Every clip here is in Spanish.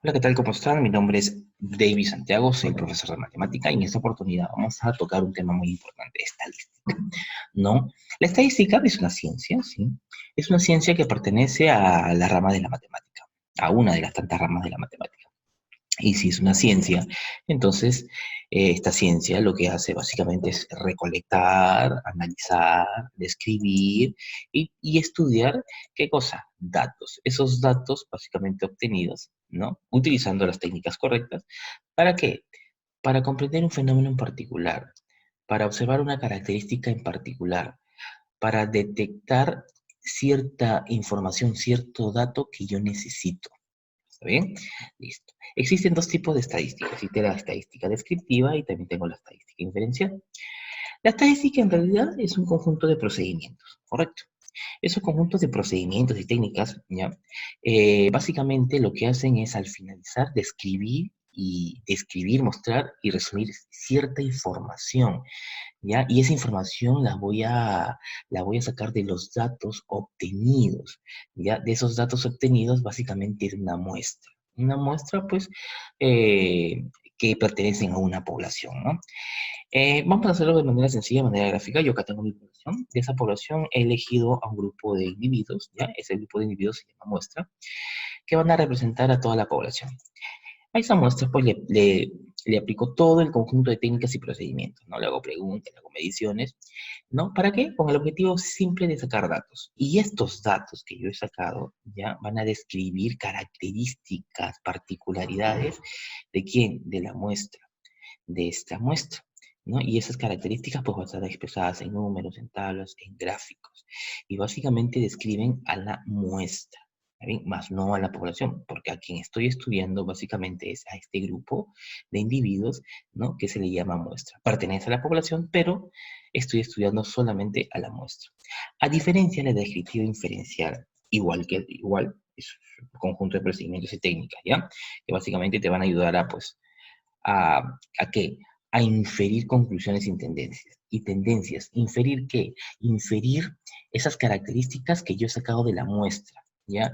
Hola, ¿qué tal? ¿Cómo están? Mi nombre es David Santiago, soy profesor de matemática y en esta oportunidad vamos a tocar un tema muy importante, estadística, ¿no? La estadística es una ciencia, ¿sí? Es una ciencia que pertenece a la rama de la matemática, a una de las tantas ramas de la matemática. Y si es una ciencia, entonces esta ciencia lo que hace básicamente es recolectar, analizar, describir y estudiar, ¿qué cosa? Datos. Esos datos básicamente obtenidos, ¿no? Utilizando las técnicas correctas. ¿Para qué? Para comprender un fenómeno en particular, para observar una característica en particular, para detectar cierta información, cierto dato que yo necesito. ¿Está bien? Listo. Existen dos tipos de estadísticas. Existe la estadística descriptiva y también tengo la estadística inferencial. La estadística en realidad es un conjunto de procedimientos, ¿correcto? Esos conjuntos de procedimientos y técnicas, ¿ya? Básicamente lo que hacen es al finalizar describir, mostrar y resumir cierta información, ¿ya? Y esa información la voy a sacar de los datos obtenidos, ¿ya? De esos datos obtenidos básicamente es una muestra. Una muestra, pues, eh, que pertenecen a una población, ¿no? Vamos a hacerlo de manera sencilla, de manera gráfica. Yo acá tengo mi población. De esa población he elegido a un grupo de individuos, ¿ya? Ese grupo de individuos se llama muestra, que van a representar a toda la población. A esa muestra, pues, le aplico todo el conjunto de técnicas y procedimientos, ¿no? Le hago preguntas, le hago mediciones, ¿no? ¿Para qué? Con el objetivo simple de sacar datos. Y estos datos que yo he sacado, ya, van a describir características, particularidades, ¿de quién? De la muestra, de esta muestra, ¿no? Y esas características, pues, van a estar expresadas en números, en tablas, en gráficos. Y básicamente describen a la muestra. ¿Está bien? Más no a la población, porque a quien estoy estudiando básicamente es a este grupo de individuos, ¿no? Que se le llama muestra. Pertenece a la población, pero estoy estudiando solamente a la muestra. A diferencia de la descriptiva inferencial, igual es un conjunto de procedimientos y técnicas, ¿ya? Que básicamente te van a ayudar a, pues, a, ¿a qué? A inferir conclusiones y tendencias. ¿Y tendencias? ¿Inferir qué? Inferir esas características que yo he sacado de la muestra, ¿ya?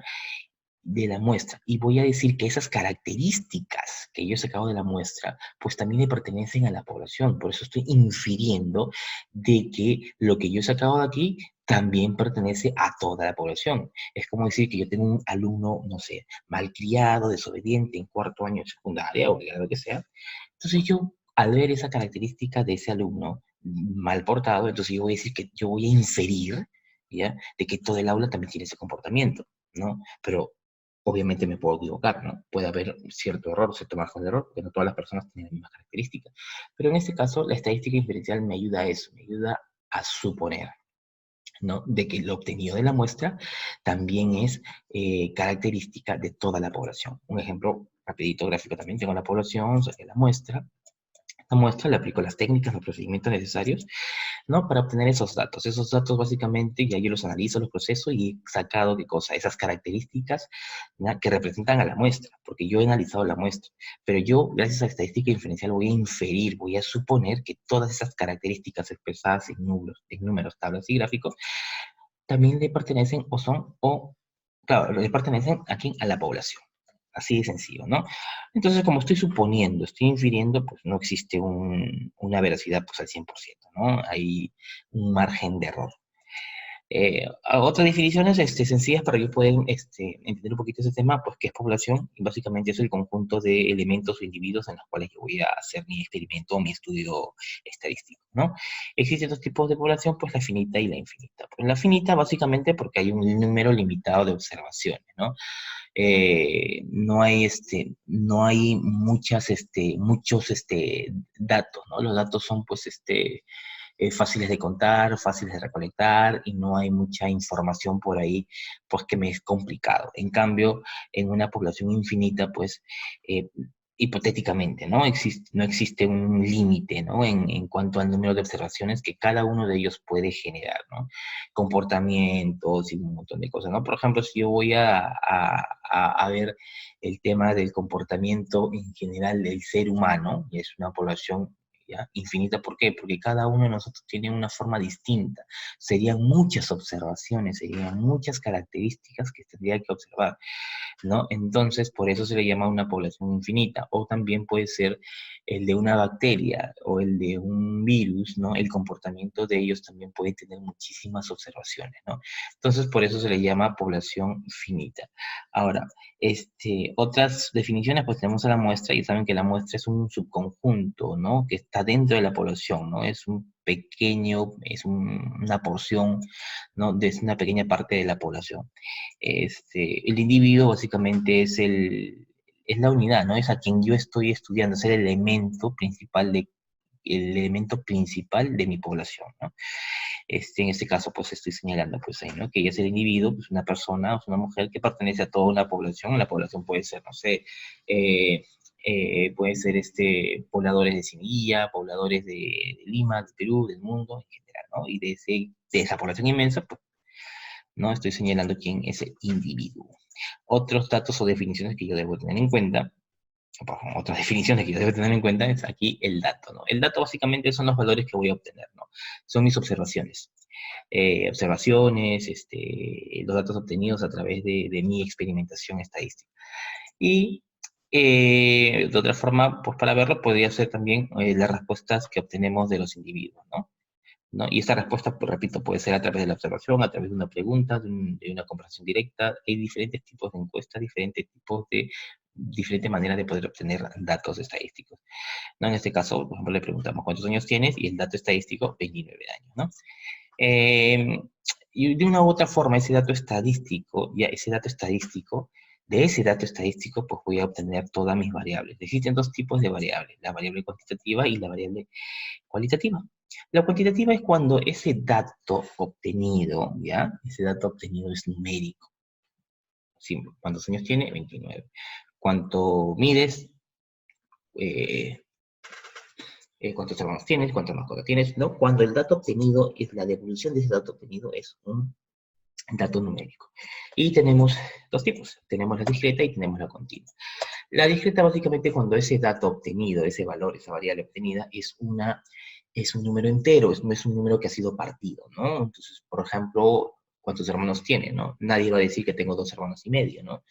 De la muestra. Y voy a decir que esas características que yo he sacado de la muestra, pues también le pertenecen a la población. Por eso estoy infiriendo de que lo que yo he sacado de aquí también pertenece a toda la población. Es como decir que yo tengo un alumno, no sé, malcriado, desobediente en cuarto año de secundaria o de lo que sea. Entonces yo, al ver esa característica de ese alumno mal portado, entonces yo voy a decir que yo voy a inferir, ¿ya? De que todo el aula también tiene ese comportamiento, ¿no? Pero obviamente me puedo equivocar, ¿no? Puede haber cierto error, cierto margen de error, porque no todas las personas tienen las mismas características. Pero en este caso, la estadística inferencial me ayuda a eso, me ayuda a suponer, ¿no? De que lo obtenido de la muestra también es característica de toda la población. Un ejemplo rapidito gráfico también, tengo la población, saqué la muestra. La muestra le aplico las técnicas, los procedimientos necesarios, ¿no? Para obtener esos datos. Esos datos básicamente ya yo los analizo, los proceso y he sacado qué cosa, esas características, ¿ya? Que representan a la muestra, porque yo he analizado la muestra. Pero yo, gracias a la estadística inferencial, voy a inferir, voy a suponer que todas esas características expresadas en números, tablas y gráficos también le pertenecen o son, o, claro, le pertenecen aquí a la población. Así de sencillo, ¿no? Entonces, como estoy suponiendo, estoy infiriendo, pues no existe una veracidad pues al 100%, ¿no? Hay un margen de error. Otras definiciones sencillas para que puedan entender un poquito ese tema, pues que es población, y básicamente es el conjunto de elementos o individuos en los cuales yo voy a hacer mi experimento o mi estudio estadístico, ¿no? Existen dos tipos de población, pues la finita y la infinita. Pues la finita básicamente porque hay un número limitado de observaciones, ¿no? No hay muchos datos, ¿no? Los datos son pues fáciles de contar, fáciles de recolectar y no hay mucha información por ahí, pues que me es complicado. En cambio, en una población infinita, pues hipotéticamente, ¿no? No existe un límite, ¿no? En cuanto al número de observaciones que cada uno de ellos puede generar, ¿no? Comportamientos y un montón de cosas, ¿no? Por ejemplo, si yo voy a ver el tema del comportamiento en general del ser humano, y es una población, ¿ya? Infinita, ¿por qué? Porque cada uno de nosotros tiene una forma distinta. Serían muchas observaciones, serían muchas características que tendría que observar. ¿No? Entonces, por eso se le llama una población infinita. O también puede ser el de una bacteria o el de un virus, ¿no? El comportamiento de ellos también puede tener muchísimas observaciones, ¿no? Entonces, por eso se le llama población finita. Ahora, otras definiciones, pues tenemos a la muestra, y saben que la muestra es un subconjunto, ¿no? Que está dentro de la población, ¿no? Es un pequeño, una porción, ¿no? Es una pequeña parte de la población. El individuo básicamente es la unidad, ¿no? Es a quien yo estoy estudiando, es el elemento principal de mi población, ¿no? En este caso, pues estoy señalando, pues ahí, ¿no? Que ella es el individuo, pues una persona, es una mujer que pertenece a toda una población. La población puede ser, no sé, eh, puede ser pobladores de Sevilla, pobladores de Lima, de Perú, del mundo en general, ¿no? Y de esa población inmensa, pues, ¿no? Estoy señalando quién es el individuo. Otros datos o definiciones que yo debo tener en cuenta, otras definiciones que yo debo tener en cuenta es aquí el dato, ¿no? El dato básicamente son los valores que voy a obtener, ¿no? Son mis observaciones. Los datos obtenidos a través de mi experimentación estadística. Y de otra forma, pues para verlo, podría ser también las respuestas que obtenemos de los individuos, ¿no? ¿No? Y esta respuesta, pues, repito, puede ser a través de la observación, a través de una pregunta, de una comparación directa. Hay diferentes tipos de encuestas, diferentes maneras de poder obtener datos estadísticos, ¿no? En este caso, por ejemplo, le preguntamos cuántos años tienes y el dato estadístico, 29 años, ¿no? Eh, y de una u otra forma, de ese dato estadístico, pues voy a obtener todas mis variables. Existen dos tipos de variables, la variable cuantitativa y la variable cualitativa. La cuantitativa es cuando ese dato obtenido, ¿ya? Ese dato obtenido es numérico. Simple. ¿Cuántos años tiene? 29. ¿Cuánto mides? Eh, ¿Cuántos hermanos tienes? ¿Cuántas mascotas tienes? ¿No? Cuando el dato obtenido, la devolución de ese dato obtenido es un dato numérico. Y tenemos dos tipos. Tenemos la discreta y tenemos la continua. La discreta básicamente cuando ese dato obtenido, ese valor, esa variable obtenida, es un número entero, no es un número que ha sido partido, ¿no? Entonces, por ejemplo, ¿cuántos hermanos tiene, no? Nadie va a decir que tengo 2 hermanos y medio, ¿no?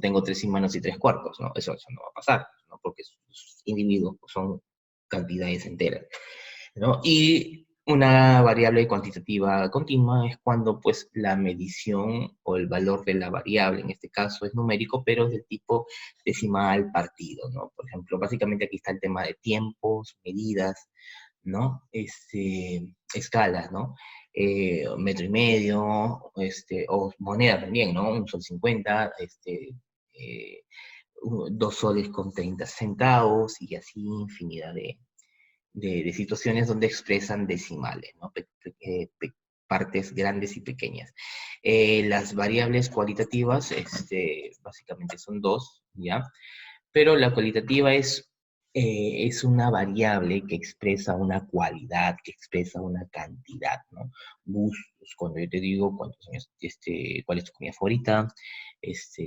Tengo 3 hermanos y 3 cuartos, ¿no? Eso no va a pasar, ¿no? Porque sus individuos son cantidades enteras, ¿no? Y una variable cuantitativa continua es cuando, pues, la medición o el valor de la variable, en este caso es numérico, pero es del tipo decimal partido, ¿no? Por ejemplo, básicamente aquí está el tema de tiempos, medidas, ¿no? Escalas, ¿no? Metro y medio, o moneda también, ¿no? Un sol 50, 2 soles con 30 centavos, y así infinidad de situaciones donde expresan decimales, ¿no? Partes grandes y pequeñas. Las variables cualitativas, básicamente son dos, ¿ya? Pero la cualitativa es una variable que expresa una cualidad, que expresa una cantidad, ¿no? Gustos, cuando yo te digo cuántos años, cuál es tu comida favorita,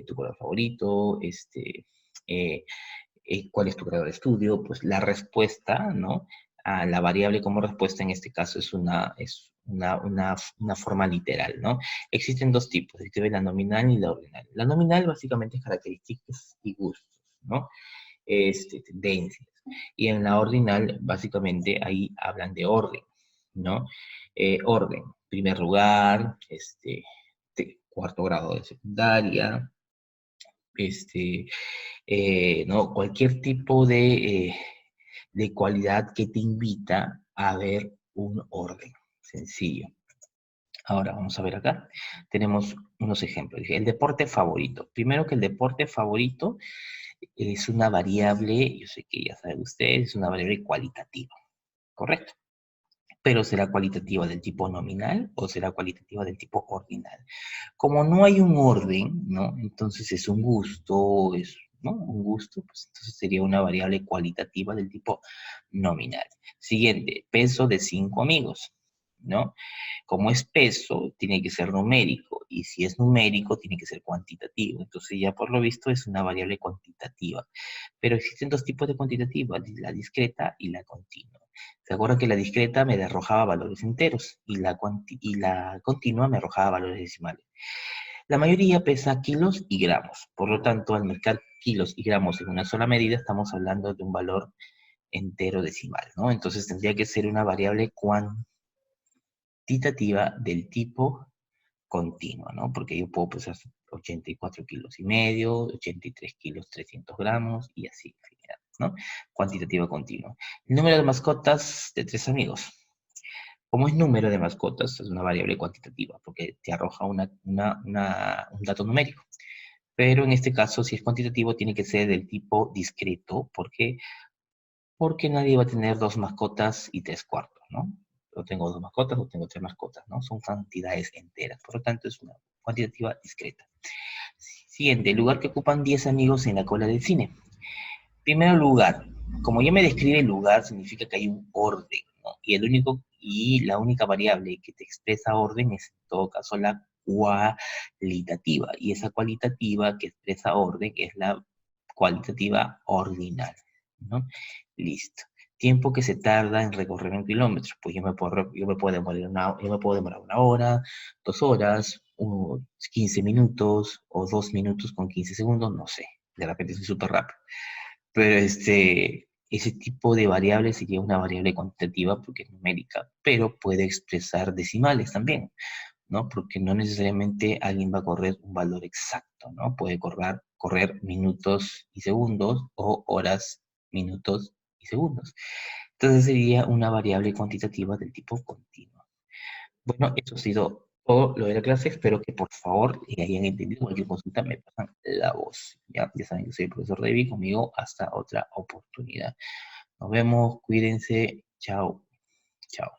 tu color favorito, eh, cuál es tu grado de estudio, pues la respuesta, ¿no? A la variable como respuesta en este caso es una forma literal, ¿no? Existen dos tipos, existe la nominal y la ordinal. La nominal básicamente es características y gustos, ¿no? Tendencias. Y en la ordinal, básicamente, ahí hablan de orden, ¿no? Orden, primer lugar, cuarto grado de secundaria, ¿no? Cualquier tipo de cualidad que te invita a ver un orden sencillo. Ahora vamos a ver acá. Tenemos unos ejemplos. Dije, el deporte favorito. Primero que el deporte favorito es una variable, yo sé que ya sabe usted, es una variable cualitativa, ¿correcto? pero será cualitativa del tipo nominal o será cualitativa del tipo ordinal. Como no hay un orden, ¿no? Entonces es un gusto, ¿no? Un gusto, pues entonces sería una variable cualitativa del tipo nominal. Siguiente, peso de 5 amigos, ¿no? Como es peso, tiene que ser numérico, y si es numérico, tiene que ser cuantitativo. Entonces ya por lo visto es una variable cuantitativa. Pero existen dos tipos de cuantitativa, la discreta y la continua. ¿Se acuerdan que la discreta me arrojaba valores enteros y la continua me arrojaba valores decimales? La mayoría pesa kilos y gramos. Por lo tanto, al mezclar kilos y gramos en una sola medida, estamos hablando de un valor entero decimal, ¿no? Entonces tendría que ser una variable cuantitativa del tipo continua, ¿no? Porque yo puedo pesar 84 kilos y medio, 83 kilos 300 gramos y así, ¿no? Cuantitativa continua. Número de mascotas de 3 amigos. Como es número de mascotas, es una variable cuantitativa, porque te arroja un dato numérico. Pero en este caso, si es cuantitativo, tiene que ser del tipo discreto. ¿Por qué? Porque nadie va a tener 2 mascotas y 3 cuartos, ¿no? O tengo 2 mascotas o tengo 3 mascotas, ¿no? Son cantidades enteras. Por lo tanto, es una cuantitativa discreta. Siguiente, el lugar que ocupan 10 amigos en la cola del cine. Primero lugar, como ya me describe el lugar, significa que hay un orden, ¿no? Y la única variable que te expresa orden es en todo caso la cualitativa. Y esa cualitativa que expresa orden es la cualitativa ordinal, ¿no? Listo. Tiempo que se tarda en recorrer 1 kilómetro. Pues yo me puedo demorar 1 hora, 2 horas, 15 minutos o 2 minutos con 15 segundos, no sé. De repente soy súper rápido. Pero ese tipo de variable sería una variable cuantitativa porque es numérica, pero puede expresar decimales también, ¿no? Porque no necesariamente alguien va a correr un valor exacto, ¿no? Puede correr minutos y segundos o horas, minutos y segundos. Entonces sería una variable cuantitativa del tipo continuo. Bueno, eso ha sido todo lo de la clase. Espero que por favor hayan entendido. Cualquier consulta me pasan la voz. Ya saben, yo soy el profesor David. Conmigo hasta otra oportunidad. Nos vemos. Cuídense. Chao. Chao.